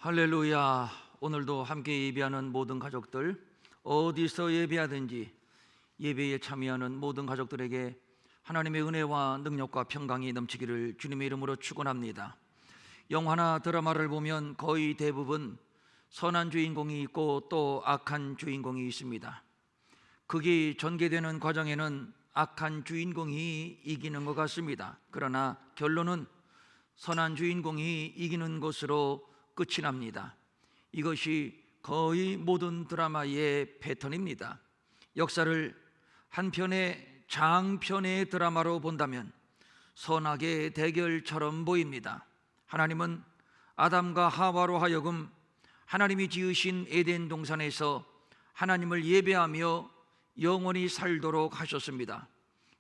할렐루야. 오늘도 함께 예배하는 모든 가족들, 어디서 예배하든지 예배에 참여하는 모든 가족들에게 하나님의 은혜와 능력과 평강이 넘치기를 주님의 이름으로 축원합니다. 영화나 드라마를 보면 거의 대부분 선한 주인공이 있고 또 악한 주인공이 있습니다. 극이 전개되는 과정에는 악한 주인공이 이기는 것 같습니다. 그러나 결론은 선한 주인공이 이기는 것으로 끝이 납니다. 이것이 거의 모든 드라마의 패턴입니다. 역사를 한 편의 장편의 드라마로 본다면 선악의 대결처럼 보입니다. 하나님은 아담과 하와로 하여금 하나님이 지으신 에덴 동산에서 하나님을 예배하며 영원히 살도록 하셨습니다.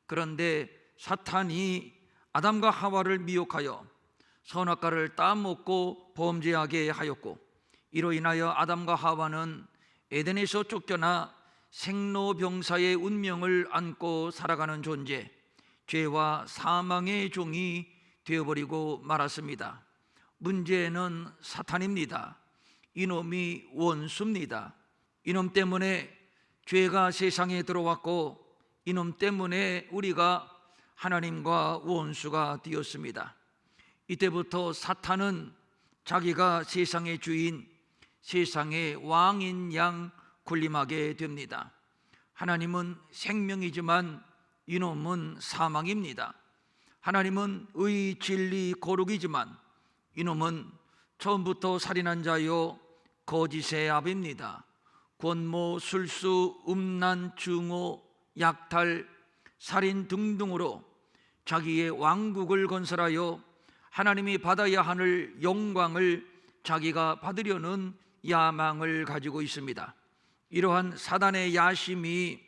그런데 사탄이 아담과 하와를 미혹하여 선악과를 따먹고 범죄하게 하였고, 이로 인하여 아담과 하와는 에덴에서 쫓겨나 생로병사의 운명을 안고 살아가는 존재, 죄와 사망의 종이 되어버리고 말았습니다. 문제는 사탄입니다. 이놈이 원수입니다. 이놈 때문에 죄가 세상에 들어왔고, 이놈 때문에 우리가 하나님과 원수가 되었습니다. 이때부터 사탄은 자기가 세상의 주인, 세상의 왕인 양 군림하게 됩니다. 하나님은 생명이지만 이놈은 사망입니다. 하나님은 의, 진리, 거룩이지만 이놈은 처음부터 살인한 자요 거짓의 아비입니다. 권모, 술수, 음란, 증오, 약탈, 살인 등등으로 자기의 왕국을 건설하여 하나님이 받아야 하는 영광을 자기가 받으려는 야망을 가지고 있습니다. 이러한 사단의 야심이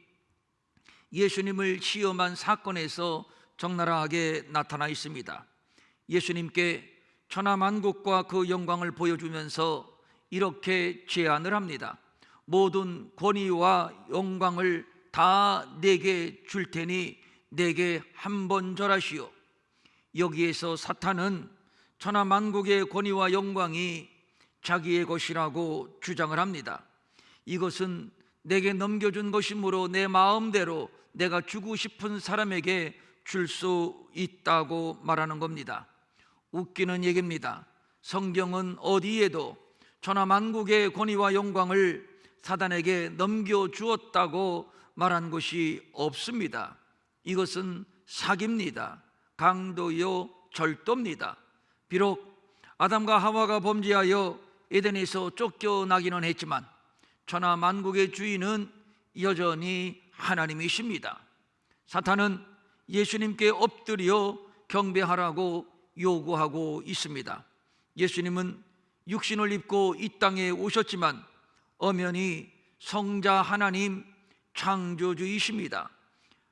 예수님을 시험한 사건에서 적나라하게 나타나 있습니다. 예수님께 천하만국과 그 영광을 보여주면서 이렇게 제안을 합니다. 모든 권위와 영광을 다 내게 줄 테니 내게 한 번 절하시오. 여기에서 사탄은 천하만국의 권위와 영광이 자기의 것이라고 주장을 합니다. 이것은 내게 넘겨준 것이므로 내 마음대로 내가 주고 싶은 사람에게 줄 수 있다고 말하는 겁니다. 웃기는 얘기입니다. 성경은 어디에도 천하만국의 권위와 영광을 사단에게 넘겨주었다고 말한 것이 없습니다. 이것은 사기입니다. 강도요 절도입니다. 비록 아담과 하와가 범죄하여 에덴에서 쫓겨나기는 했지만 천하만국의 주인은 여전히 하나님이십니다. 사탄은 예수님께 엎드려 경배하라고 요구하고 있습니다. 예수님은 육신을 입고 이 땅에 오셨지만 엄연히 성자 하나님, 창조주이십니다.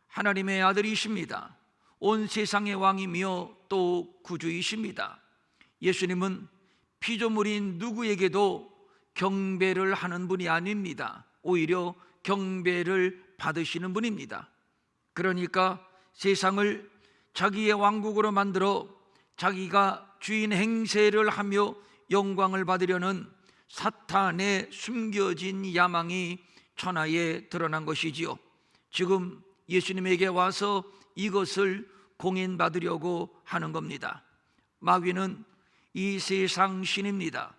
하나님의 아들이십니다. 온 세상의 왕이며 또 구주이십니다. 예수님은 피조물인 누구에게도 경배를 하는 분이 아닙니다. 오히려 경배를 받으시는 분입니다. 그러니까 세상을 자기의 왕국으로 만들어 자기가 주인 행세를 하며 영광을 받으려는 사탄의 숨겨진 야망이 천하에 드러난 것이지요. 지금 예수님에게 와서 이것을 공인받으려고 하는 겁니다. 마귀는 이 세상 신입니다.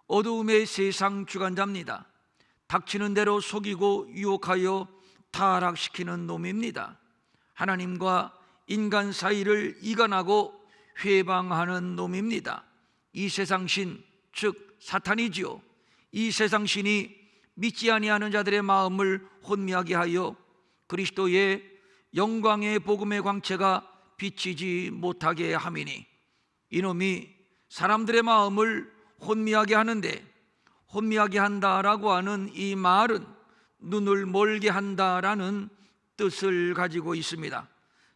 어두움의 세상 주관자입니다. 닥치는 대로 속이고 유혹하여 타락시키는 놈입니다. 하나님과 인간 사이를 이간하고 회방하는 놈입니다. 이 세상 신, 즉 사탄이지요. 이 세상 신이 믿지 아니하는 자들의 마음을 혼미하게 하여 그리스도의 영광의 복음의 광채가 비치지 못하게 함이니, 이놈이 사람들의 마음을 혼미하게 하는데, 혼미하게 한다라고 하는 이 말은 눈을 멀게 한다라는 뜻을 가지고 있습니다.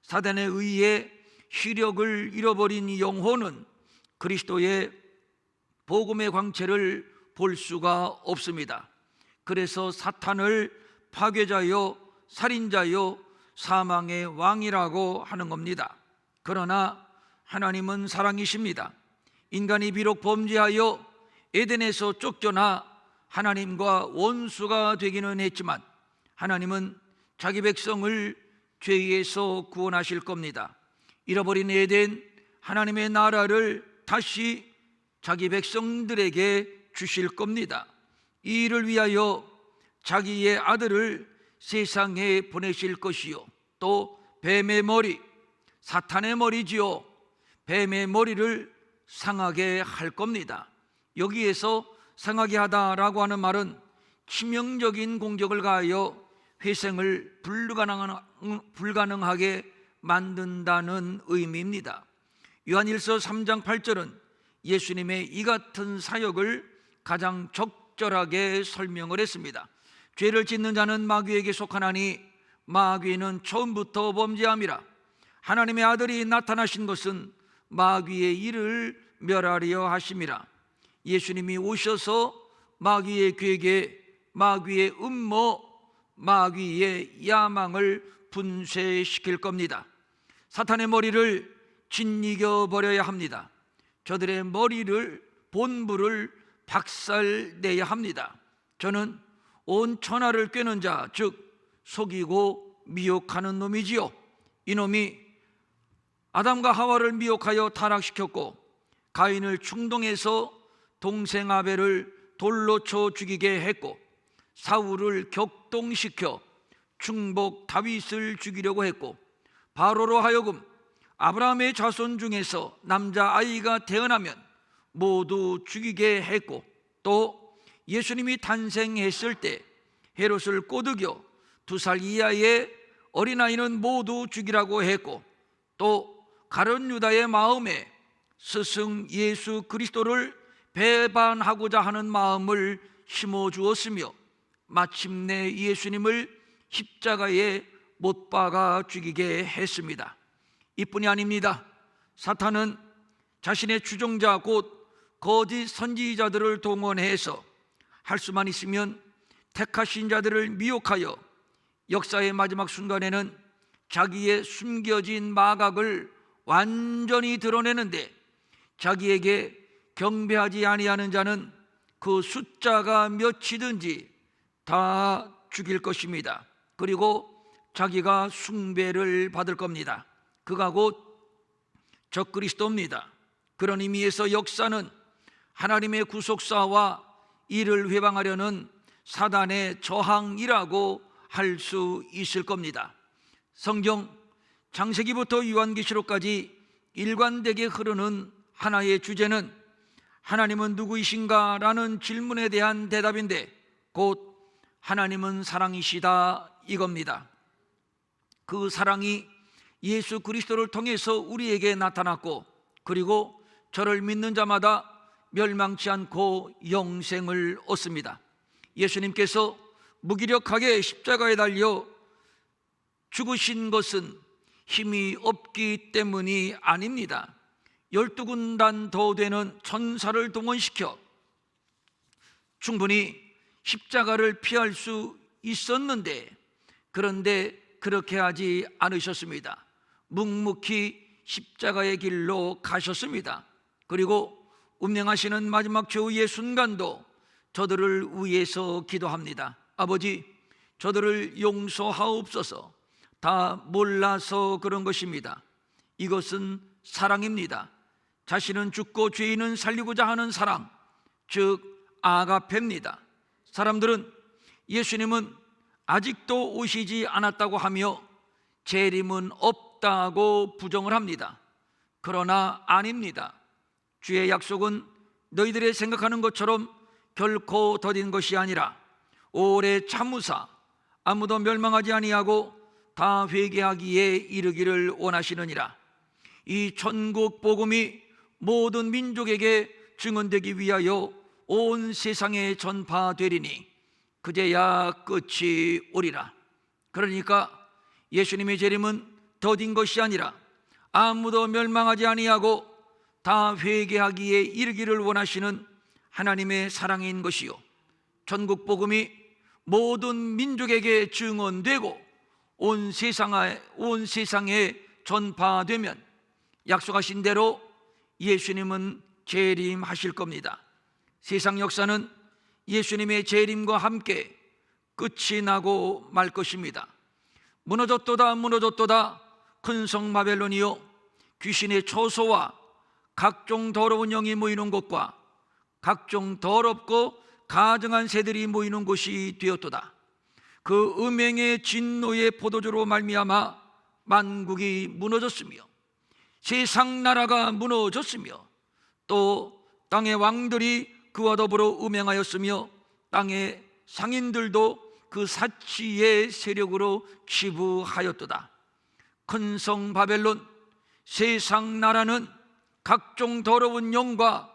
사단에 의해 시력을 잃어버린 영혼은 그리스도의 복음의 광채를 볼 수가 없습니다. 그래서 사탄을 파괴자요 살인자요 사망의 왕이라고 하는 겁니다. 그러나 하나님은 사랑이십니다. 인간이 비록 범죄하여 에덴에서 쫓겨나 하나님과 원수가 되기는 했지만 하나님은 자기 백성을 죄에서 구원하실 겁니다. 잃어버린 에덴, 하나님의 나라를 다시 자기 백성들에게 주실 겁니다. 이 일을 위하여 자기의 아들을 세상에 보내실 것이요, 또 뱀의 머리, 사탄의 머리지요, 뱀의 머리를 상하게 할 겁니다. 여기에서 상하게 하다라고 하는 말은 치명적인 공격을 가하여 회생을 불가능하게 만든다는 의미입니다. 요한일서 3장 8절은 예수님의 이 같은 사역을 가장 적절하게 설명을 했습니다. 죄를 짓는 자는 마귀에게 속하나니 마귀는 처음부터 범죄함이라. 하나님의 아들이 나타나신 것은 마귀의 일을 멸하려 하심이라. 예수님이 오셔서 마귀의 괴계, 마귀의 음모, 마귀의 야망을 분쇄시킬 겁니다. 사탄의 머리를 짓이겨 버려야 합니다. 저들의 머리를, 본부를 박살내야 합니다. 저는 온 천하를 꿰는 자, 즉 속이고 미혹하는 놈이지요. 이놈이 아담과 하와를 미혹하여 타락시켰고 가인을 충동해서 동생 아벨을 돌로 쳐 죽이게 했고 사울을 격동시켜 충복 다윗을 죽이려고 했고 바로로 하여금 아브라함의 자손 중에서 남자아이가 태어나면 모두 죽이게 했고, 또 예수님이 탄생했을 때 헤롯을 꼬드겨 2살 이하의 어린아이는 모두 죽이라고 했고, 또 가룟 유다의 마음에 스승 예수 그리스도를 배반하고자 하는 마음을 심어주었으며 마침내 예수님을 십자가에 못 박아 죽이게 했습니다. 이뿐이 아닙니다. 사탄은 자신의 추종자 곧 거짓 선지자들을 동원해서 할 수만 있으면 택하신 자들을 미혹하여 역사의 마지막 순간에는 자기의 숨겨진 마각을 완전히 드러내는데 자기에게 경배하지 아니하는 자는 그 숫자가 몇이든지 다 죽일 것입니다. 그리고 자기가 숭배를 받을 겁니다. 그가 곧 적그리스도입니다. 그런 의미에서 역사는 하나님의 구속사와 이를 회방하려는 사단의 저항이라고 할 수 있을 겁니다. 성경 창세기부터 요한계시록까지 일관되게 흐르는 하나의 주제는 하나님은 누구이신가? 라는 질문에 대한 대답인데 곧 하나님은 사랑이시다 이겁니다. 그 사랑이 예수 그리스도를 통해서 우리에게 나타났고 그리고 저를 믿는 자마다 멸망치 않고 영생을 얻습니다. 예수님께서 무기력하게 십자가에 달려 죽으신 것은 힘이 없기 때문이 아닙니다. 12군단 더 되는 천사를 동원시켜 충분히 십자가를 피할 수 있었는데, 그런데 그렇게 하지 않으셨습니다. 묵묵히 십자가의 길로 가셨습니다. 그리고 운명하시는 마지막 최후의 순간도 저들을 위해서 기도합니다. 아버지, 저들을 용서하옵소서. 다 몰라서 그런 것입니다. 이것은 사랑입니다. 자신은 죽고 죄인은 살리고자 하는 사랑, 즉 아가페입니다. 사람들은 예수님은 아직도 오시지 않았다고 하며 재림은 없다고 부정을 합니다. 그러나 아닙니다. 주의 약속은 너희들의 생각하는 것처럼 결코 더딘 것이 아니라 오래 참으사 아무도 멸망하지 아니하고 다 회개하기에 이르기를 원하시느니라. 이 천국 복음이 모든 민족에게 증언되기 위하여 온 세상에 전파되리니 그제야 끝이 오리라. 그러니까 예수님의 재림은 더딘 것이 아니라 아무도 멸망하지 아니하고 다 회개하기에 이르기를 원하시는 하나님의 사랑인 것이요, 천국 복음이 모든 민족에게 증언되고 온 세상에 전파되면 약속하신 대로 예수님은 재림하실 겁니다. 세상 역사는 예수님의 재림과 함께 끝이 나고 말 것입니다. 무너졌도다 무너졌도다 큰 성 바벨론이요, 귀신의 초소와 각종 더러운 영이 모이는 곳과 각종 더럽고 가증한 새들이 모이는 곳이 되었도다. 그 음행의 진노의 포도주로 말미암아 만국이 무너졌으며 세상 나라가 무너졌으며 또 땅의 왕들이 그와 더불어 음행하였으며 땅의 상인들도 그 사치의 세력으로 치부하였도다. 큰 성 바벨론, 세상 나라는 각종 더러운 영과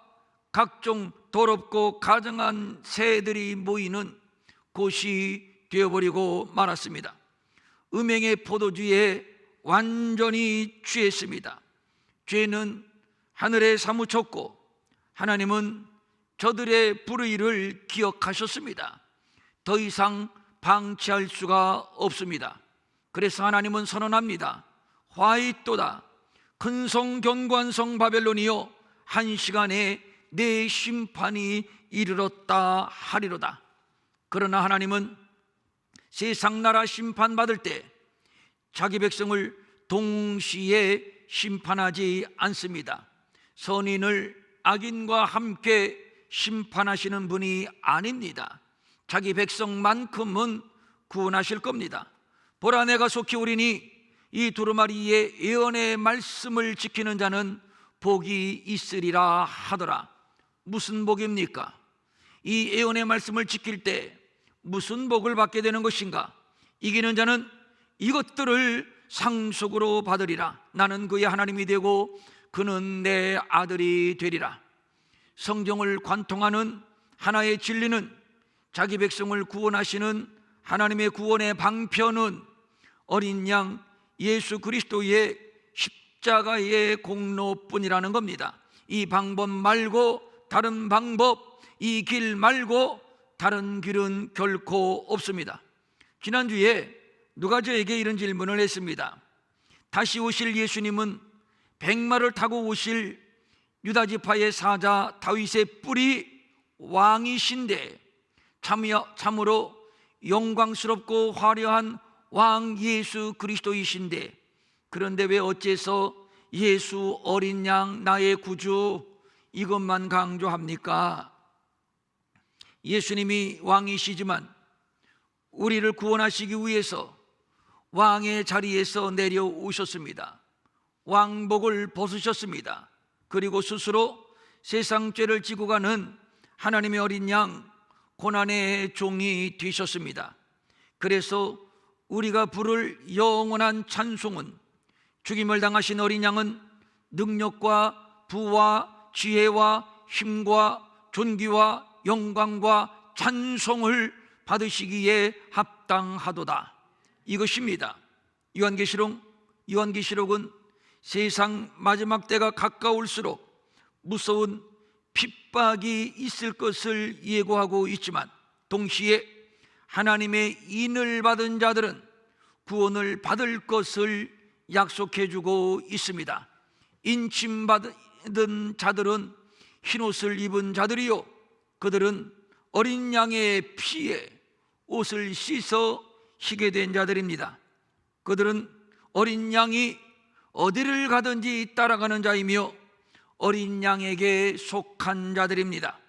각종 더럽고 가증한 새들이 모이는 곳이 되어버리고 말았습니다. 음행의 포도주에 완전히 취했습니다. 죄는 하늘에 사무쳤고 하나님은 저들의 불의를 기억하셨습니다. 더 이상 방치할 수가 없습니다. 그래서 하나님은 선언합니다. 화이또다. 큰 성 견고한 성 바벨론이여, 한 시간에 내 심판이 이르렀다 하리로다. 그러나 하나님은 세상 나라 심판받을 때 자기 백성을 동시에 심판하지 않습니다. 선인을 악인과 함께 심판하시는 분이 아닙니다. 자기 백성만큼은 구원하실 겁니다. 보라, 내가 속히 오리니 이 두루마리의 예언의 말씀을 지키는 자는 복이 있으리라 하더라. 무슨 복입니까? 이 예언의 말씀을 지킬 때 무슨 복을 받게 되는 것인가? 이기는 자는 이것들을 상속으로 받으리라. 나는 그의 하나님이 되고 그는 내 아들이 되리라. 성경을 관통하는 하나의 진리는, 자기 백성을 구원하시는 하나님의 구원의 방편은 어린 양 예수 그리스도의 십자가의 공로뿐이라는 겁니다. 이 방법 말고 다른 방법, 이 길 말고 다른 길은 결코 없습니다. 지난주에 누가 저에게 이런 질문을 했습니다. 다시 오실 예수님은 백마를 타고 오실 유다지파의 사자 다윗의 뿔이 왕이신데 참으로 영광스럽고 화려한 왕 예수 그리스도이신데, 그런데 왜 어째서 예수 어린 양 나의 구주 이것만 강조합니까? 예수님이 왕이시지만 우리를 구원하시기 위해서 왕의 자리에서 내려오셨습니다. 왕복을 벗으셨습니다. 그리고 스스로 세상 죄를 지고 가는 하나님의 어린 양 고난의 종이 되셨습니다. 그래서 우리가 부를 영원한 찬송은, 죽임을 당하신 어린 양은 능력과 부와 지혜와 힘과 존귀와 영광과 찬송을 받으시기에 합당하도다. 이것입니다. 요한계시록은 세상 마지막 때가 가까울수록 무서운 핍박이 있을 것을 예고하고 있지만, 동시에 하나님의 인을 받은 자들은 구원을 받을 것을 약속해주고 있습니다. 인침받은 자들은 흰옷을 입은 자들이요, 그들은 어린 양의 피에 옷을 씻어 희게 된 자들입니다. 그들은 어린 양이 어디를 가든지 따라가는 자이며 어린 양에게 속한 자들입니다.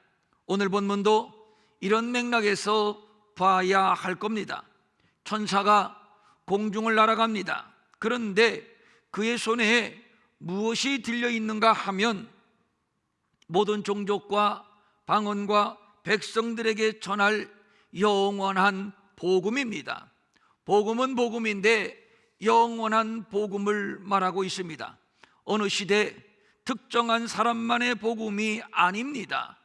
오늘 본문도 이런 맥락에서 봐야 할 겁니다. 천사가 공중을 날아갑니다. 그런데 그의 손에 무엇이 들려 있는가 하면 모든 종족과 방언과 백성들에게 전할 영원한 복음입니다. 복음은 복음인데 영원한 복음을 말하고 있습니다. 어느 시대 특정한 사람만의 복음이 아닙니다.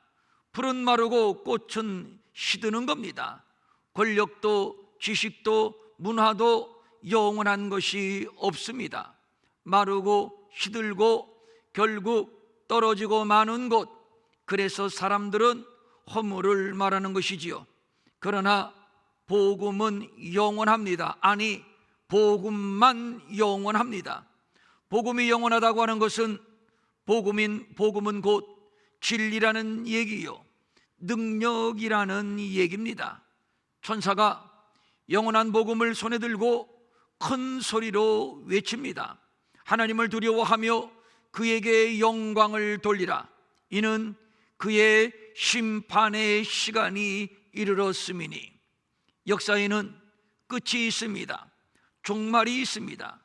풀은 마르고 꽃은 시드는 겁니다. 권력도 지식도 문화도 영원한 것이 없습니다. 마르고 시들고 결국 떨어지고 마는 곳, 그래서 사람들은 허물을 말하는 것이지요. 그러나 복음은 영원합니다. 아니, 복음만 영원합니다. 복음이 영원하다고 하는 것은 복음은 곧 진리라는 얘기요, 능력이라는 얘기입니다. 천사가 영원한 복음을 손에 들고 큰 소리로 외칩니다. 하나님을 두려워하며 그에게 영광을 돌리라. 이는 그의 심판의 시간이 이르렀음이니. 역사에는 끝이 있습니다. 종말이 있습니다.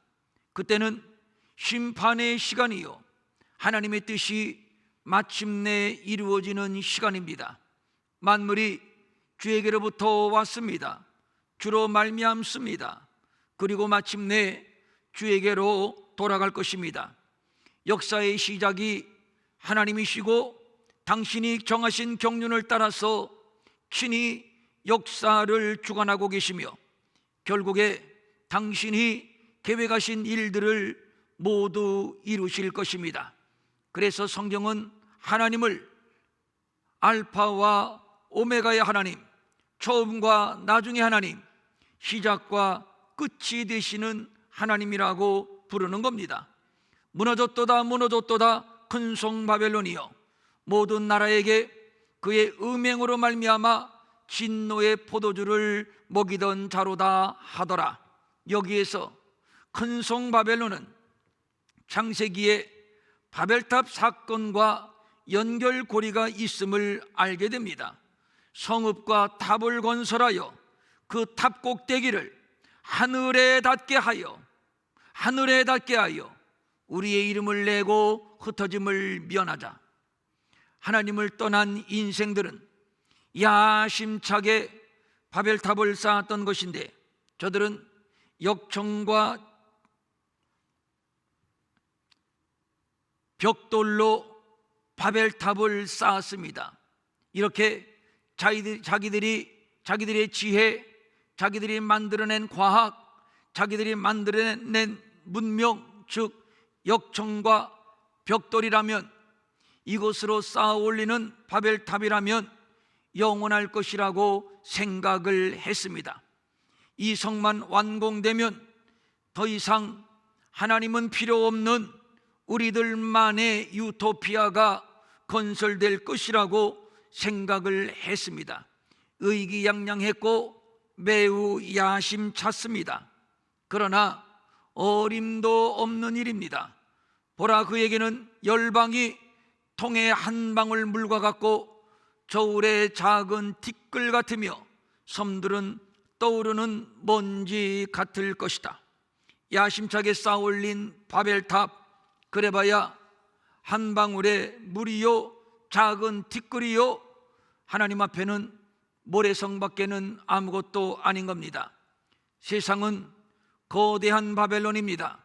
그때는 심판의 시간이요, 하나님의 뜻이 마침내 이루어지는 시간입니다. 만물이 주에게로부터 왔습니다. 주로 말미암습니다. 그리고 마침내 주에게로 돌아갈 것입니다. 역사의 시작이 하나님이시고 당신이 정하신 경륜을 따라서 친히 역사를 주관하고 계시며 결국에 당신이 계획하신 일들을 모두 이루실 것입니다. 그래서 성경은 하나님을 알파와 오메가의 하나님, 처음과 나중의 하나님, 시작과 끝이 되시는 하나님이라고 부르는 겁니다. 무너졌도다 무너졌도다 큰 성 바벨론이여, 모든 나라에게 그의 음행으로 말미암아 진노의 포도주를 먹이던 자로다 하더라. 여기에서 큰 성 바벨론은 창세기에 바벨탑 사건과 연결고리가 있음을 알게 됩니다. 성읍과 탑을 건설하여 그 탑 꼭대기를 하늘에 닿게 하여 우리의 이름을 내고 흩어짐을 면하자. 하나님을 떠난 인생들은 야심차게 바벨탑을 쌓았던 것인데, 저들은 역청과 벽돌로 바벨탑을 쌓았습니다. 이렇게 자기들의 지혜, 자기들이 만들어낸 과학, 자기들이 만들어낸 문명, 즉 역청과 벽돌이라면, 이것으로 쌓아 올리는 바벨탑이라면 영원할 것이라고 생각을 했습니다. 이 성만 완공되면 더 이상 하나님은 필요 없는 우리들만의 유토피아가 건설될 것이라고 생각을 했습니다. 의기양양했고 매우 야심찼습니다. 그러나 어림도 없는 일입니다. 보라, 그에게는 열방이 통에 한 방울 물과 같고 저울의 작은 티끌 같으며 섬들은 떠오르는 먼지 같을 것이다. 야심차게 쌓아올린 바벨탑, 그래봐야 한 방울의 물이요 작은 티끌이요, 하나님 앞에는 모래성밖에는 아무것도 아닌 겁니다. 세상은 거대한 바벨론입니다.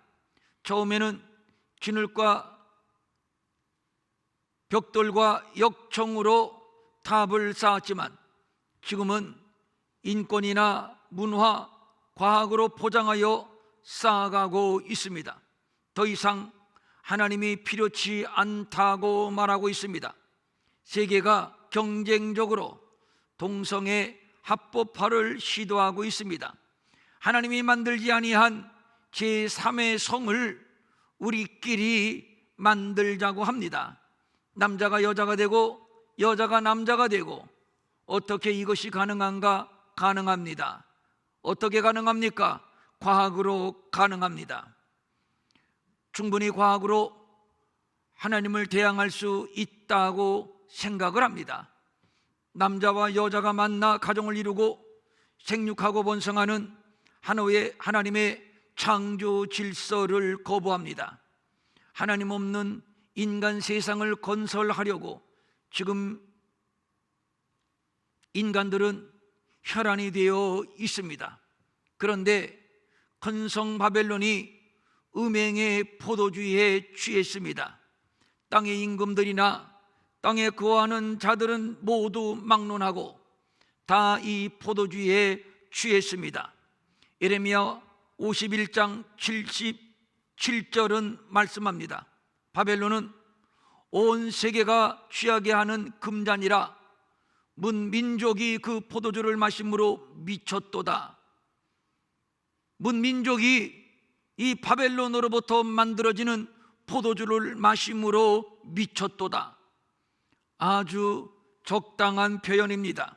처음에는 진흙과 벽돌과 역청으로 탑을 쌓았지만 지금은 인권이나 문화, 과학으로 포장하여 쌓아가고 있습니다. 더 이상 하나님이 필요치 않다고 말하고 있습니다. 세계가 경쟁적으로 동성애 합법화를 시도하고 있습니다. 하나님이 만들지 아니한 제3의 성을 우리끼리 만들자고 합니다. 남자가 여자가 되고 여자가 남자가 되고, 어떻게 이것이 가능한가? 가능합니다. 어떻게 가능합니까? 과학으로 가능합니다. 충분히 과학으로 하나님을 대항할 수 있다고 생각을 합니다. 남자와 여자가 만나 가정을 이루고 생육하고 번성하는 하나님의 창조 질서를 거부합니다. 하나님 없는 인간 세상을 건설하려고 지금 인간들은 혈안이 되어 있습니다. 그런데 큰 성 바벨론이 음행의 포도주에 취했습니다. 땅의 임금들이나 땅에 거하는 자들은 모두 막론하고 다 이 포도주에 취했습니다. 예레미야 51장 77절은 말씀합니다. 바벨론은 온 세계가 취하게 하는 금잔이라 문 민족이 그 포도주를 마심으로 미쳤도다. 문 민족이 이 바벨론으로부터 만들어지는 포도주를 마심으로 미쳤도다. 아주 적당한 표현입니다.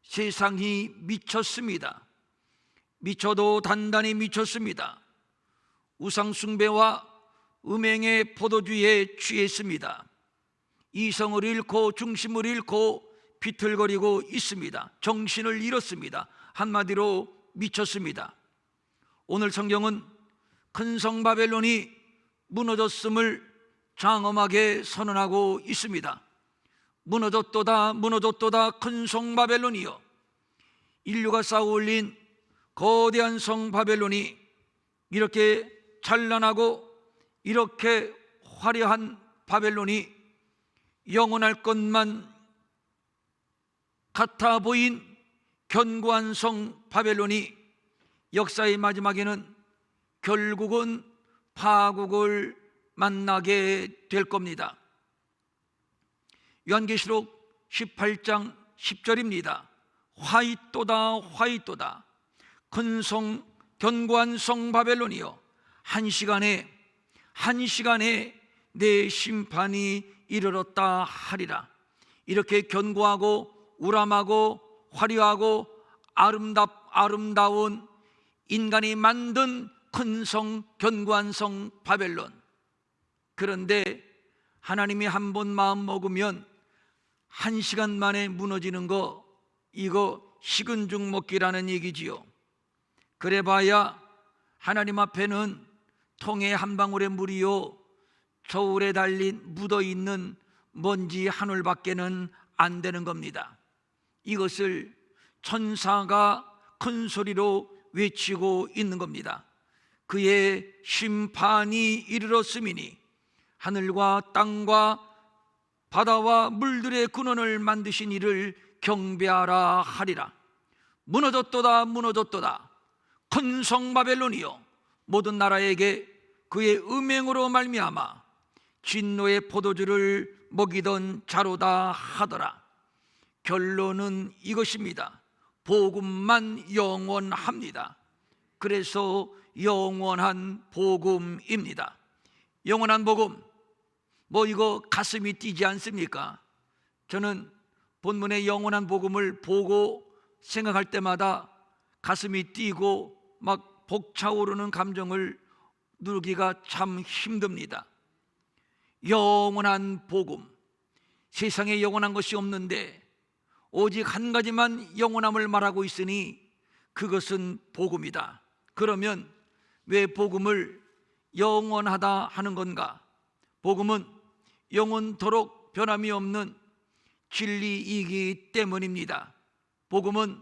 세상이 미쳤습니다. 미쳐도 단단히 미쳤습니다. 우상숭배와 음행의 포도주에 취했습니다. 이성을 잃고 중심을 잃고 비틀거리고 있습니다. 정신을 잃었습니다. 한마디로 미쳤습니다. 오늘 성경은 큰 성 바벨론이 무너졌음을 장엄하게 선언하고 있습니다. 무너졌도다, 무너졌도다, 큰 성 바벨론이여. 인류가 쌓아 올린 거대한 성 바벨론이 이렇게 찬란하고 이렇게 화려한 바벨론이 영원할 것만 같아 보인 견고한 성 바벨론이 역사의 마지막에는 결국은 파국을 만나게 될 겁니다. 요한계시록 18장 10절입니다. 화이또다, 화이또다, 큰 성, 견고한 성 바벨론이여, 한 시간에 내 심판이 이르렀다 하리라. 이렇게 견고하고 우람하고 화려하고 아름다운 인간이 만든 큰 성, 견고한 성 바벨론. 그런데 하나님이 한 번 마음 먹으면 한 시간 만에 무너지는 거, 이거 식은 죽 먹기라는 얘기지요. 그래봐야 하나님 앞에는 통에 한 방울의 물이요 저울에 달린 묻어있는 먼지 한 올밖에는 안 되는 겁니다. 이것을 천사가 큰 소리로 외치고 있는 겁니다. 그의 심판이 이르렀음이니 하늘과 땅과 바다와 물들의 근원을 만드신 이를 경배하라 하리라. 무너졌도다, 무너졌도다, 큰 성 바벨론이여, 모든 나라에게 그의 음행으로 말미암아 진노의 포도주를 먹이던 자로다 하더라. 결론은 이것입니다. 복음만 영원합니다. 그래서 영원한 복음입니다. 영원한 복음, 이거 가슴이 뛰지 않습니까? 저는 본문의 영원한 복음을 보고 생각할 때마다 가슴이 뛰고 막 벅차오르는 감정을 누르기가 참 힘듭니다. 영원한 복음, 세상에 영원한 것이 없는데 오직 한 가지만 영원함을 말하고 있으니 그것은 복음이다. 그러면 왜 복음을 영원하다 하는 건가? 복음은 영원토록 변함이 없는 진리이기 때문입니다. 복음은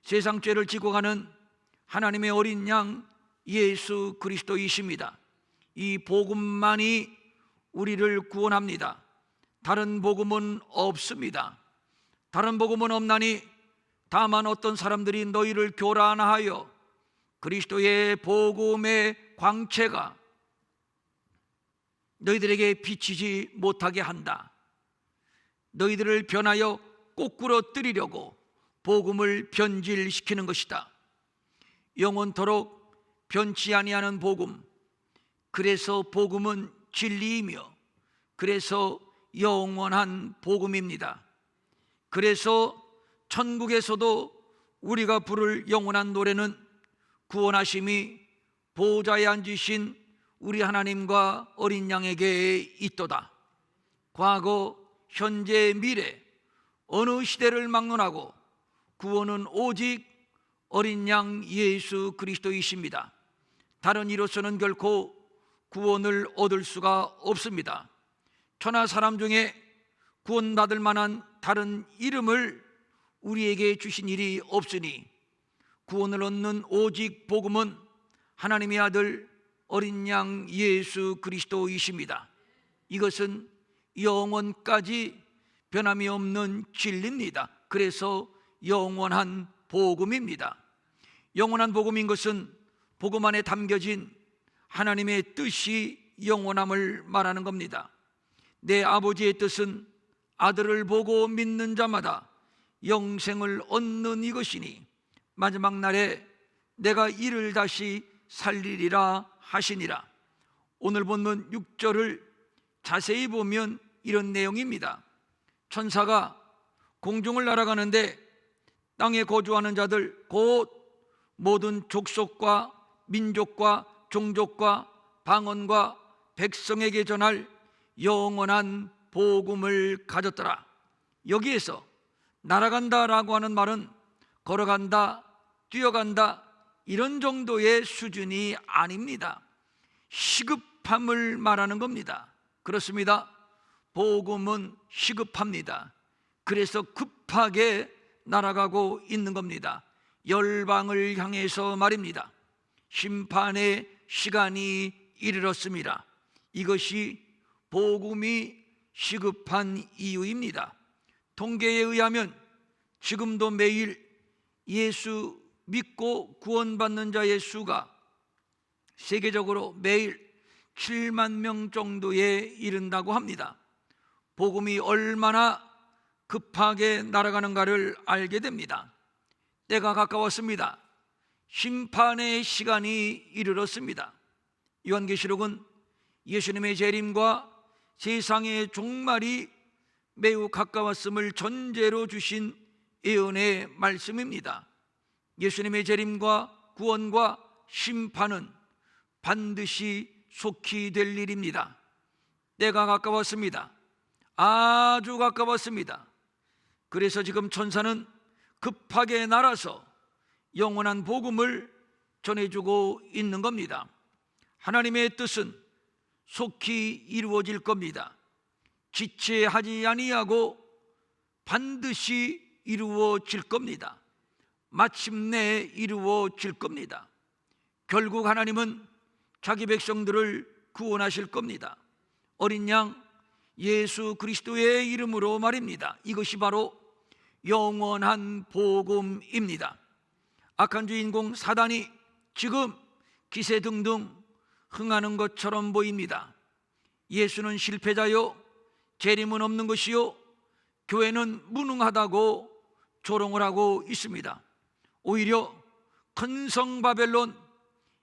세상 죄를 지고 가는 하나님의 어린 양 예수 그리스도이십니다. 이 복음만이 우리를 구원합니다. 다른 복음은 없습니다. 다른 복음은 없나니 다만 어떤 사람들이 너희를 교란하여 그리스도의 복음의 광채가 너희들에게 비치지 못하게 한다. 너희들을 변하여 꼬꾸러뜨리려고 복음을 변질시키는 것이다. 영원토록 변치 아니하는 복음, 그래서 복음은 진리이며 그래서 영원한 복음입니다. 그래서 천국에서도 우리가 부를 영원한 노래는 구원하심이 보좌에 앉으신 우리 하나님과 어린 양에게 있도다. 과거, 현재, 미래 어느 시대를 막론하고 구원은 오직 어린 양 예수 그리스도이십니다. 다른 이로서는 결코 구원을 얻을 수가 없습니다. 천하 사람 중에 구원받을 만한 다른 이름을 우리에게 주신 일이 없으니 구원을 얻는 오직 복음은 하나님의 아들 어린 양 예수 그리스도이십니다. 이것은 영원까지 변함이 없는 진리입니다. 그래서 영원한 복음입니다. 영원한 복음인 것은 복음 안에 담겨진 하나님의 뜻이 영원함을 말하는 겁니다. 내 아버지의 뜻은 아들을 보고 믿는 자마다 영생을 얻는 이것이니 마지막 날에 내가 이를 다시 살리리라 하시니라. 오늘 본문 6절을 자세히 보면 이런 내용입니다. 천사가 공중을 날아가는데 땅에 거주하는 자들 곧 모든 족속과 민족과 종족과 방언과 백성에게 전할 영원한 복음을 가졌더라. 여기에서 날아간다라고 하는 말은 걸어간다, 뛰어간다 이런 정도의 수준이 아닙니다. 시급함을 말하는 겁니다. 그렇습니다. 복음은 시급합니다. 그래서 급하게 날아가고 있는 겁니다. 열방을 향해서 말입니다. 심판의 시간이 이르렀습니다. 이것이 복음이 시급한 이유입니다. 통계에 의하면 지금도 매일 예수 믿고 구원받는 자의 수가 세계적으로 매일 7만 명 정도에 이른다고 합니다. 복음이 얼마나 급하게 날아가는가를 알게 됩니다. 때가 가까웠습니다. 심판의 시간이 이르렀습니다. 요한계시록은 예수님의 재림과 세상의 종말이 매우 가까웠음을 전제로 주신 예언의 말씀입니다. 예수님의 재림과 구원과 심판은 반드시 속히 될 일입니다. 때가 가까웠습니다. 아주 가까웠습니다. 그래서 지금 천사는 급하게 날아서 영원한 복음을 전해주고 있는 겁니다. 하나님의 뜻은 속히 이루어질 겁니다. 지체하지 아니하고 반드시 이루어질 겁니다. 마침내 이루어질 겁니다. 결국 하나님은 자기 백성들을 구원하실 겁니다. 어린 양 예수 그리스도의 이름으로 말입니다. 이것이 바로 영원한 복음입니다. 악한 주인공 사단이 지금 기세등등 흥하는 것처럼 보입니다. 예수는 실패자요, 재림은 없는 것이요, 교회는 무능하다고 조롱을 하고 있습니다. 오히려 큰 성 바벨론,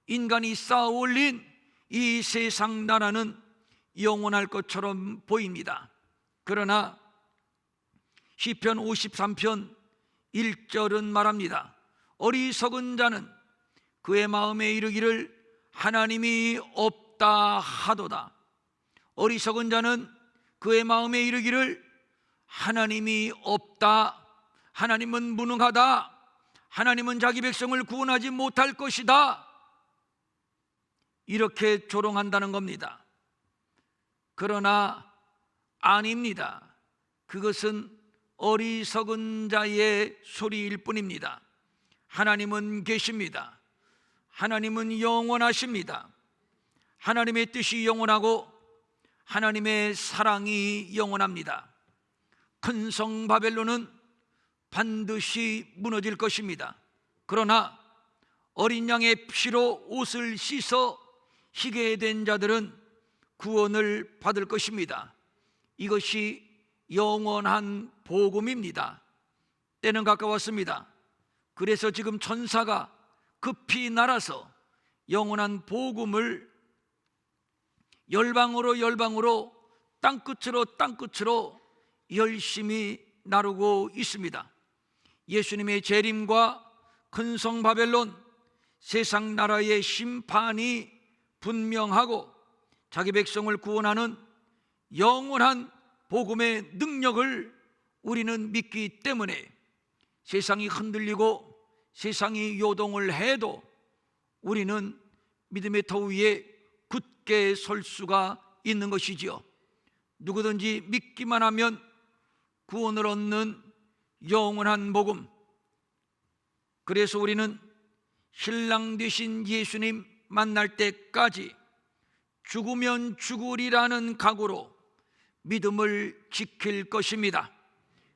인간이 쌓아 올린 이 세상 나라는 영원할 것처럼 보입니다. 그러나 시편 53편 1절은 말합니다. 어리석은 자는 그의 마음에 이르기를 하나님이 없다 하도다. 어리석은 자는 그의 마음에 이르기를 하나님이 없다, 하나님은 무능하다, 하나님은 자기 백성을 구원하지 못할 것이다, 이렇게 조롱한다는 겁니다. 그러나 아닙니다. 그것은 어리석은 자의 소리일 뿐입니다. 하나님은 계십니다. 하나님은 영원하십니다. 하나님의 뜻이 영원하고 하나님의 사랑이 영원합니다. 큰 성 바벨론은 반드시 무너질 것입니다. 그러나 어린 양의 피로 옷을 씻어 희게 된 자들은 구원을 받을 것입니다. 이것이 영원한 복음입니다. 때는 가까웠습니다. 그래서 지금 천사가 급히 날아서 영원한 복음을 열방으로 땅끝으로 열심히 나르고 있습니다. 예수님의 재림과 큰 성 바벨론, 세상 나라의 심판이 분명하고 자기 백성을 구원하는 영원한 복음의 능력을 우리는 믿기 때문에 세상이 흔들리고 세상이 요동을 해도 우리는 믿음의 터 위에 굳게 설 수가 있는 것이지요. 누구든지 믿기만 하면 구원을 얻는 영원한 복음. 그래서 우리는 신랑 되신 예수님 만날 때까지 죽으면 죽으리라는 각오로 믿음을 지킬 것입니다.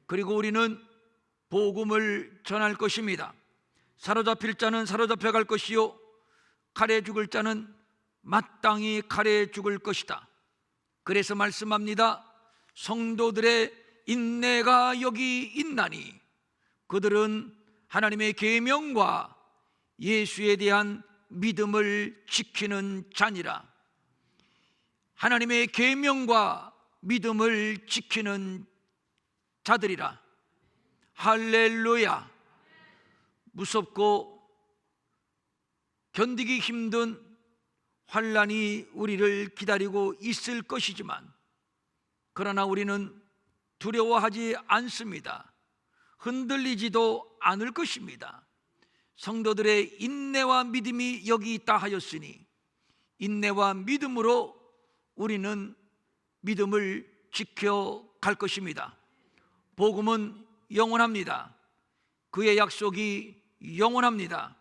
그리고 우리는 복음을 전할 것입니다. 사로잡힐 자는 사로잡혀 갈 것이요, 칼에 죽을 자는 마땅히 칼에 죽을 것이다. 그래서 말씀합니다. 성도들의 인내가 여기 있나니 그들은 하나님의 계명과 예수에 대한 믿음을 지키는 자니라. 하나님의 계명과 믿음을 지키는 자들이라. 할렐루야. 무섭고 견디기 힘든 환난이 우리를 기다리고 있을 것이지만, 그러나 우리는 두려워하지 않습니다. 흔들리지도 않을 것입니다. 성도들의 인내와 믿음이 여기 있다 하였으니, 인내와 믿음으로 우리는 믿음을 지켜갈 것입니다. 복음은 영원합니다. 그의 약속이 영원합니다.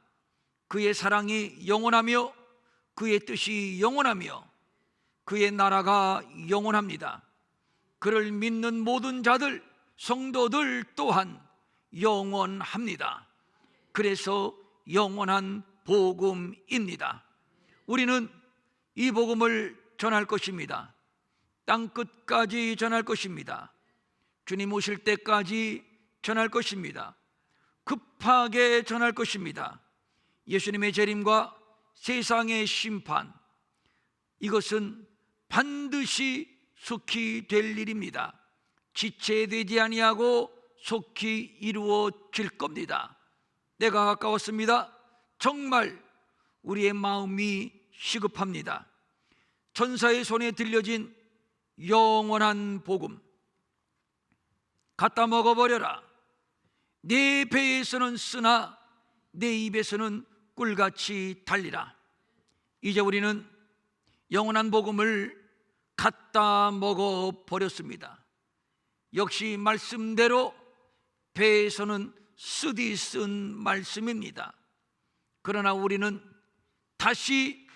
그의 사랑이 영원하며 그의 뜻이 영원하며 그의 나라가 영원합니다. 그를 믿는 모든 자들, 성도들 또한 영원합니다. 그래서 영원한 복음입니다. 우리는 이 복음을 전할 것입니다. 땅끝까지 전할 것입니다. 주님 오실 때까지 전할 것입니다. 급하게 전할 것입니다. 예수님의 재림과 세상의 심판, 이것은 반드시 속히 될 일입니다. 지체되지 아니하고 속히 이루어질 겁니다. 때가 가까웠습니다. 정말 우리의 마음이 시급합니다. 천사의 손에 들려진 영원한 복음, 갖다 먹어버려라. 내 배에서는 쓰나 내 입에서는 꿀같이 달리라. 이제 우리는 영원한 복음을 갖다 먹어버렸습니다. 역시 말씀대로 배에서는 쓰디 쓴 말씀입니다. 그러나 우리는 다시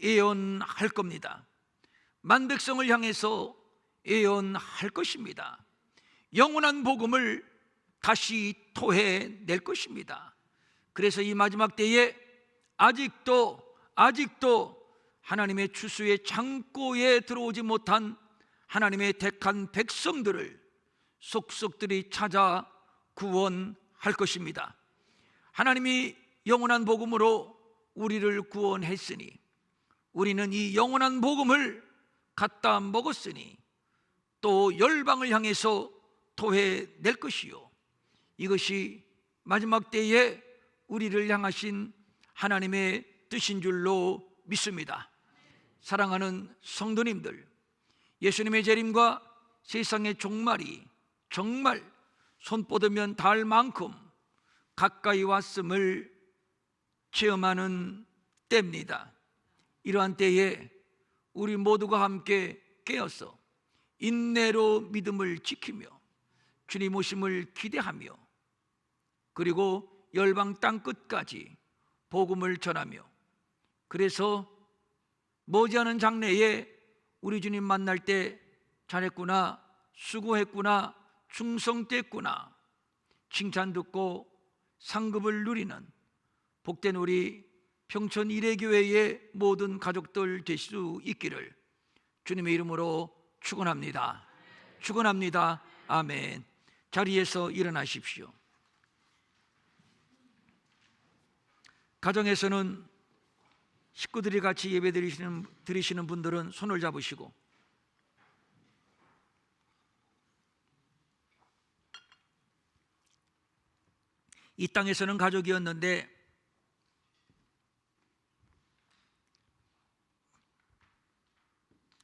예언할 겁니다. 만백성을 향해서 예언할 것입니다. 영원한 복음을 다시 토해낼 것입니다. 그래서 이 마지막 때에 아직도 하나님의 추수의 창고에 들어오지 못한 하나님의 택한 백성들을 속속들이 찾아 구원할 것입니다. 하나님이 영원한 복음으로 우리를 구원했으니, 우리는 이 영원한 복음을 갖다 먹었으니 또 열방을 향해서 토해낼 것이요, 이것이 마지막 때에 우리를 향하신 하나님의 뜻인 줄로 믿습니다. 사랑하는 성도님들, 예수님의 재림과 세상의 종말이 정말 손뻗으면 닿을 만큼 가까이 왔음을 체험하는 때입니다. 이러한 때에 우리 모두가 함께 깨어서 인내로 믿음을 지키며 주님 오심을 기대하며, 그리고 열방 땅끝까지 복음을 전하며, 그래서 머지않은 장래에 우리 주님 만날 때 잘했구나, 수고했구나, 충성됐구나 칭찬 듣고 상급을 누리는 복된 우리 평촌 이레교회의 모든 가족들 될 수 있기를 주님의 이름으로 축원합니다. 축원합니다. 아멘. 자리에서 일어나십시오. 가정에서는 식구들이 같이 예배 드리시는 분들은 손을 잡으시고, 이 땅에서는 가족이었는데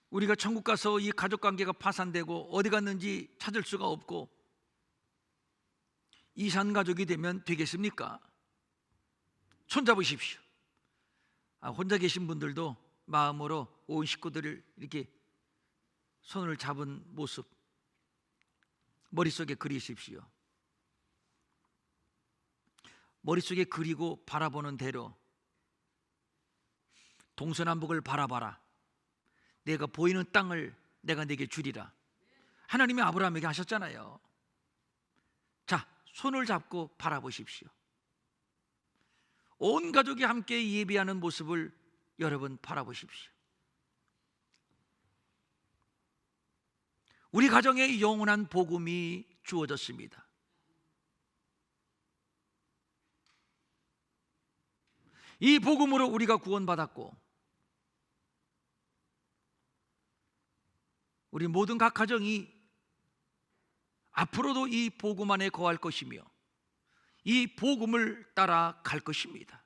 우리가 천국 가서 이 가족관계가 파산되고 어디 갔는지 찾을 수가 없고 이산가족이 되면 되겠습니까? 손 잡으십시오. 혼자 계신 분들도 마음으로 온 식구들을 이렇게 손을 잡은 모습 머릿속에 그리십시오. 머릿속에 그리고 바라보는 대로 동서남북을 바라봐라. 내가 보이는 땅을 내가 내게 주리라. 하나님이 아브라함에게 하셨잖아요. 자, 손을 잡고 바라보십시오. 온 가족이 함께 예배하는 모습을 여러분 바라보십시오. 우리 가정에 영원한 복음이 주어졌습니다. 이 복음으로 우리가 구원받았고, 우리 모든 각 가정이 앞으로도 이 복음 안에 거할 것이며 이 복음을 따라 갈 것입니다.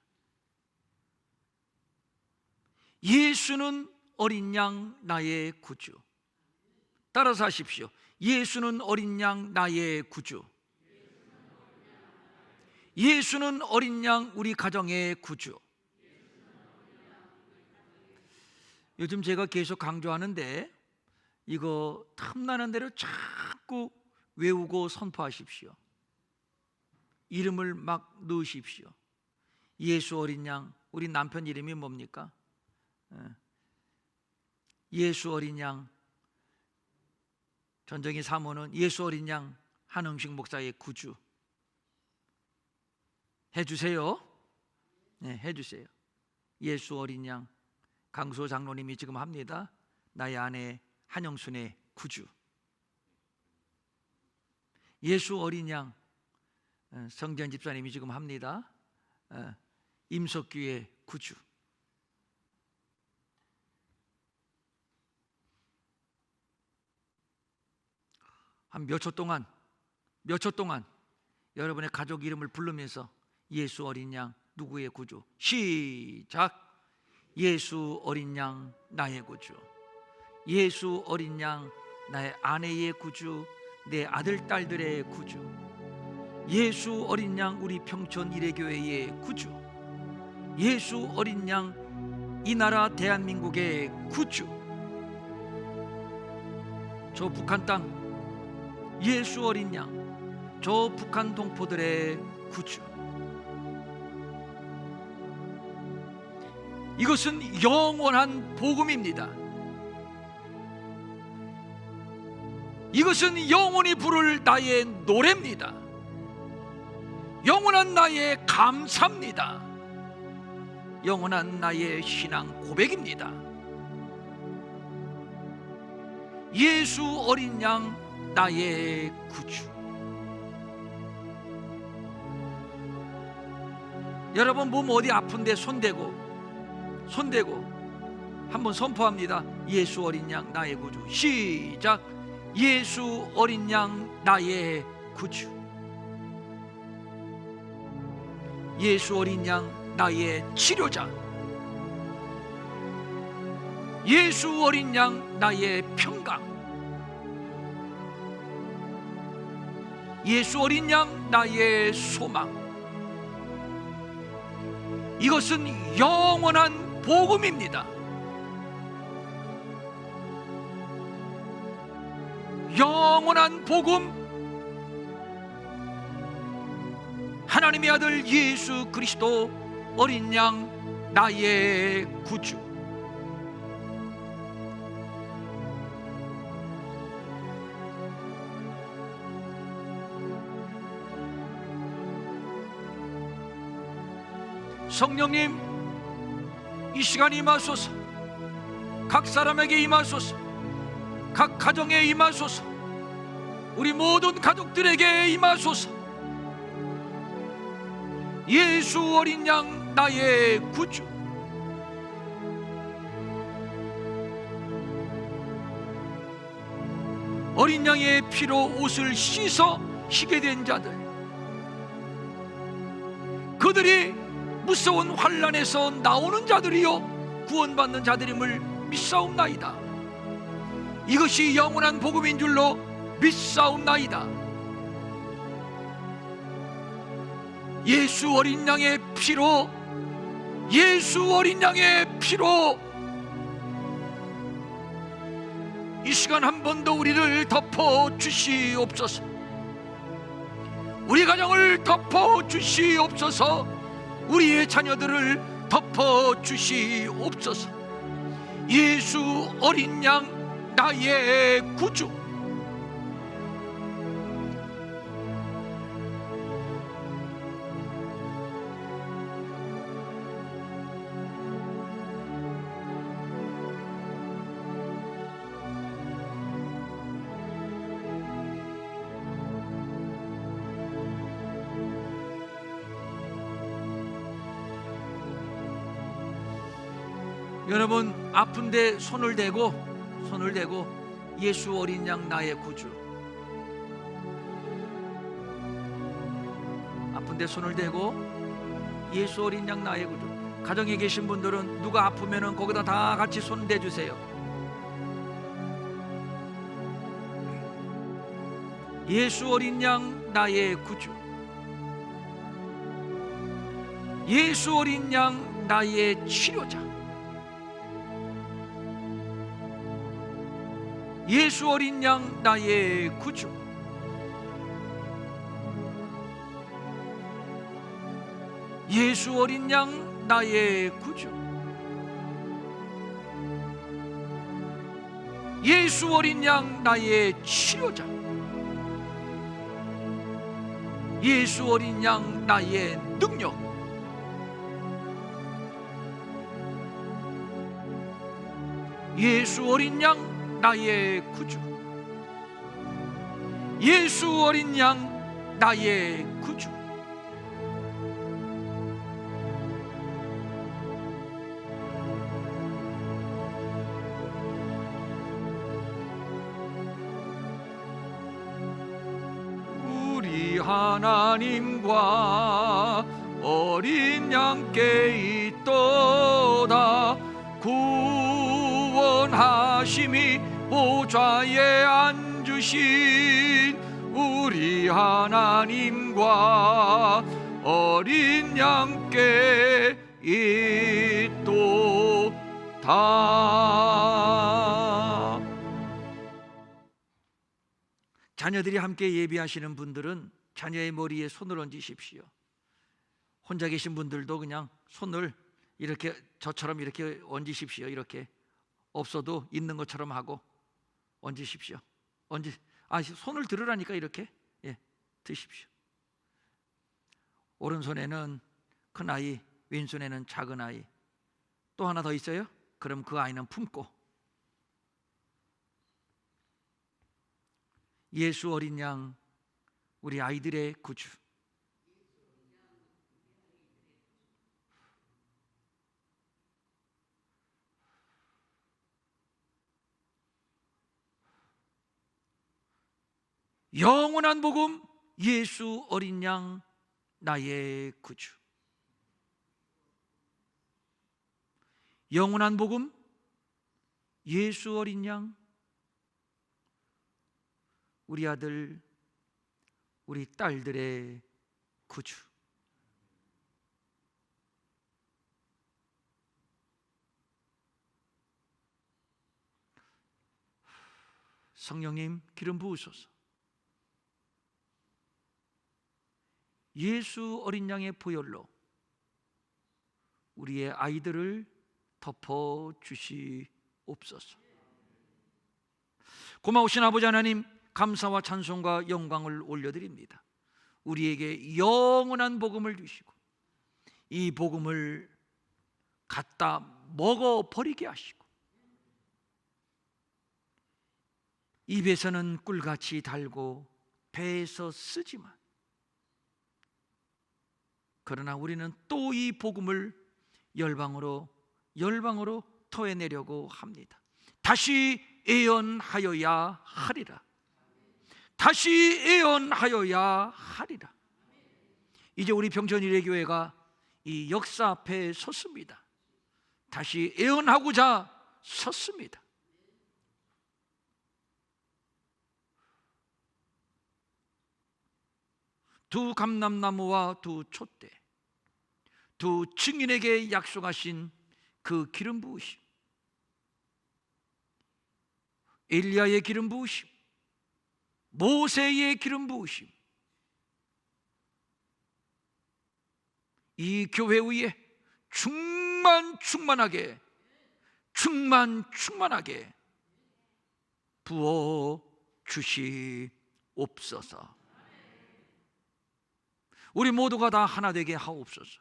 예수는 어린 양 나의 구주. 따라서 하십시오. 예수는 어린 양 나의 구주. 예수는 어린 양 우리 가정의 구주. 요즘 제가 계속 강조하는데 이거 탐나는 대로 자꾸 외우고 선포하십시오. 이름을 막 넣으십시오. 예수 어린 양. 우리 남편 이름이 뭡니까? 예수 어린 양. 전정희 사모는 예수 어린 양 한음식 목사의 구주. 해주세요. 네, 해주세요. 예수 어린 양. 강소 장로님이 지금 합니다. 나의 아내 한영순의 구주. 예수 어린 양. 성전 집사님이 지금 합니다. 임석규의 구주. 한 몇 초 동안 여러분의 가족 이름을 부르면서 예수 어린 양 누구의 구주? 시작. 예수 어린 양 나의 구주. 예수 어린 양 나의 아내의 구주, 내 아들 딸들의 구주. 예수 어린 양 우리 평촌 이레교회의 구주. 예수 어린 양 이 나라 대한민국의 구주. 저 북한 땅 예수 어린 양 저 북한 동포들의 구주. 이것은 영원한 복음입니다. 이것은 영원히 부를 나의 노래입니다. 영원한 나의 감사입니다. 영원한 나의 신앙 고백입니다. 예수 어린 양 나의 구주. 여러분 몸 어디 아픈데 손대고 한번 선포합니다. 예수 어린 양 나의 구주. 시작. 예수 어린 양 나의 구주. 예수 어린 양 나의 치료자. 예수 어린 양 나의 평강. 예수 어린 양 나의 소망. 이것은 영원한 복음입니다. 영원한 복음. 하나님의 아들 예수 그리스도 어린 양 나의 구주. 성령님, 이 시간에 임하소서. 각 사람에게 임하소서. 각 가정에 임하소서. 우리 모든 가족들에게 임하소서. 예수 어린 양 나의 구주. 어린 양의 피로 옷을 씻어 희게 된 자들, 그들이 무서운 환난에서 나오는 자들이요 구원받는 자들임을 믿사옵나이다. 이것이 영원한 복음인 줄로 믿사옵나이다. 예수 어린 양의 피로, 예수 어린 양의 피로 이 시간 한 번 더 우리를 덮어 주시옵소서. 우리 가정을 덮어 주시옵소서. 우리의 자녀들을 덮어 주시옵소서. 예수 어린 양 나의 구주. 여러분 아픈데 손을 대고 예수 어린 양 나의 구주. 아픈데 손을 대고 예수 어린 양 나의 구주. 가정에 계신 분들은 누가 아프면은 거기다 다 같이 손 대주세요. 예수 어린 양 나의 구주. 예수 어린 양 나의 치료자. 예수 어린 양 나의 구주. 예수 어린 양 나의 구주. 예수 어린 양 나의 치료자. 예수 어린 양 나의 능력. 예수 어린 양 나의 구주. 예수 어린 양 나의 구주. 우리 하나님과 어린 양께 있도다. 구원하심이 보좌에 앉으신 우리 하나님과 어린 양께 있도다. 자녀들이 함께 예배하시는 분들은 자녀의 머리에 손을 얹으십시오. 혼자 계신 분들도 그냥 손을 이렇게 저처럼 이렇게 얹으십시오. 이렇게 없어도 있는 것처럼 하고 얹으십시오. 손을 들으라니까 이렇게 드십시오. 오른손에는 큰 아이, 왼손에는 작은 아이. 또 하나 더 있어요? 그럼 그 아이는 품고. 예수 어린 양, 우리 아이들의 구주. 영원한 복음, 예수 어린 양 나의 구주. 영원한 복음, 예수 어린 양, 우리 아들, 우리 딸들의 구주. 성령님 기름 부으소서. 예수 어린 양의 보혈로 우리의 아이들을 덮어 주시옵소서. 고마우신 아버지 하나님, 감사와 찬송과 영광을 올려드립니다. 우리에게 영원한 복음을 주시고 이 복음을 갖다 먹어버리게 하시고 입에서는 꿀같이 달고 배에서 쓰지만, 그러나 우리는 또 이 복음을 열방으로 토해내려고 합니다. 다시 예언하여야 하리라. 다시 예언하여야 하리라. 이제 우리 평천일례교회가 이 역사 앞에 섰습니다. 다시 예언하고자 섰습니다. 두 감람나무와 두 촛대, 두 증인에게 약속하신 그 기름 부으심, 엘리야의 기름 부으심, 모세의 기름 부으심, 이 교회 위에 충만하게 부어 주시옵소서. 우리 모두가 다 하나 되게 하옵소서.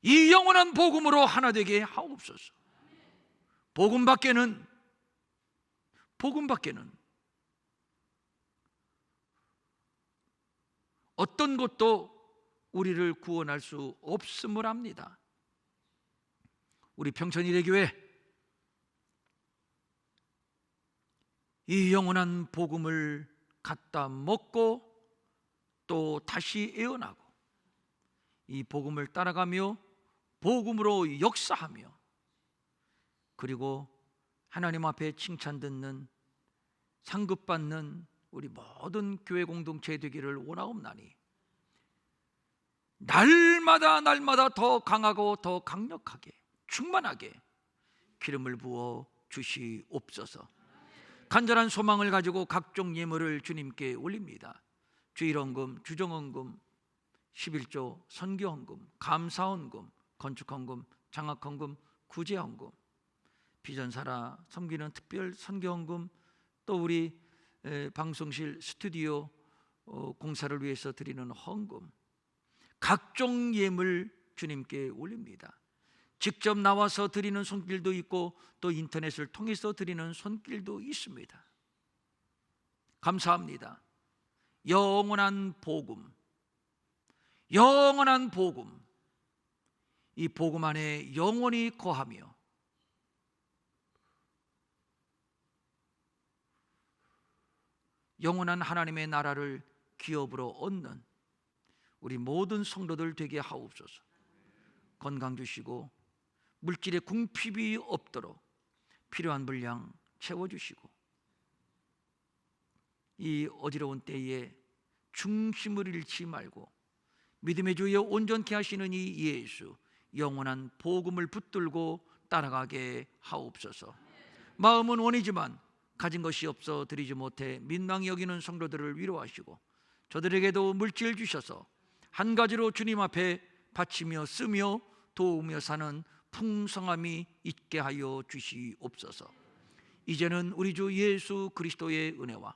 이 영원한 복음으로 하나 되게 하옵소서. 복음 밖에는 어떤 것도 우리를 구원할 수 없음을 압니다. 우리 평천일례교회 이 영원한 복음을 갖다 먹고 또 다시 예언하고 이 복음을 따라가며 복음으로 역사하며 그리고 하나님 앞에 칭찬 듣는 상급받는 우리 모든 교회 공동체 되기를 원하옵나니 날마다 더 강하고 더 강력하게 충만하게 기름을 부어 주시옵소서. 간절한 소망을 가지고 각종 예물을 주님께 올립니다. 주일헌금, 주정헌금, 11조, 선교헌금, 감사헌금, 건축헌금, 장학헌금, 구제헌금, 비전사라 섬기는 특별 선교헌금, 또 우리 방송실 스튜디오 공사를 위해서 드리는 헌금, 각종 예물 주님께 올립니다. 직접 나와서 드리는 손길도 있고 또 인터넷을 통해서 드리는 손길도 있습니다. 감사합니다. 영원한 복음, 영원한 복음, 이 복음 안에 영원히 거하며 영원한 하나님의 나라를 기업으로 얻는 우리 모든 성도들 되게 하옵소서. 건강 주시고 물질의 궁핍이 없도록 필요한 분량 채워주시고 이 어지러운 때에 중심을 잃지 말고 믿음의 주여 온전케 하시는 이 예수 영원한 복음을 붙들고 따라가게 하옵소서. 마음은 원이지만 가진 것이 없어 드리지 못해 민망히 여기는 성도들을 위로하시고 저들에게도 물질 주셔서 한 가지로 주님 앞에 바치며 쓰며 도우며 사는 풍성함이 있게 하여 주시옵소서. 이제는 우리 주 예수 그리스도의 은혜와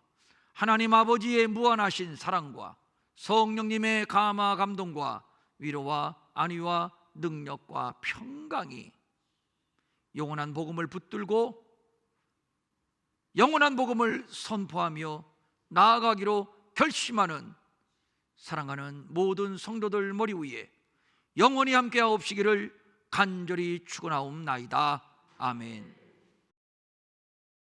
하나님 아버지의 무한하신 사랑과 성령님의 감화 감동과 위로와 안위와 능력과 평강이 영원한 복음을 붙들고 영원한 복음을 선포하며 나아가기로 결심하는 사랑하는 모든 성도들 머리 위에 영원히 함께하옵시기를 간절히 축원하옵나이다. 아멘.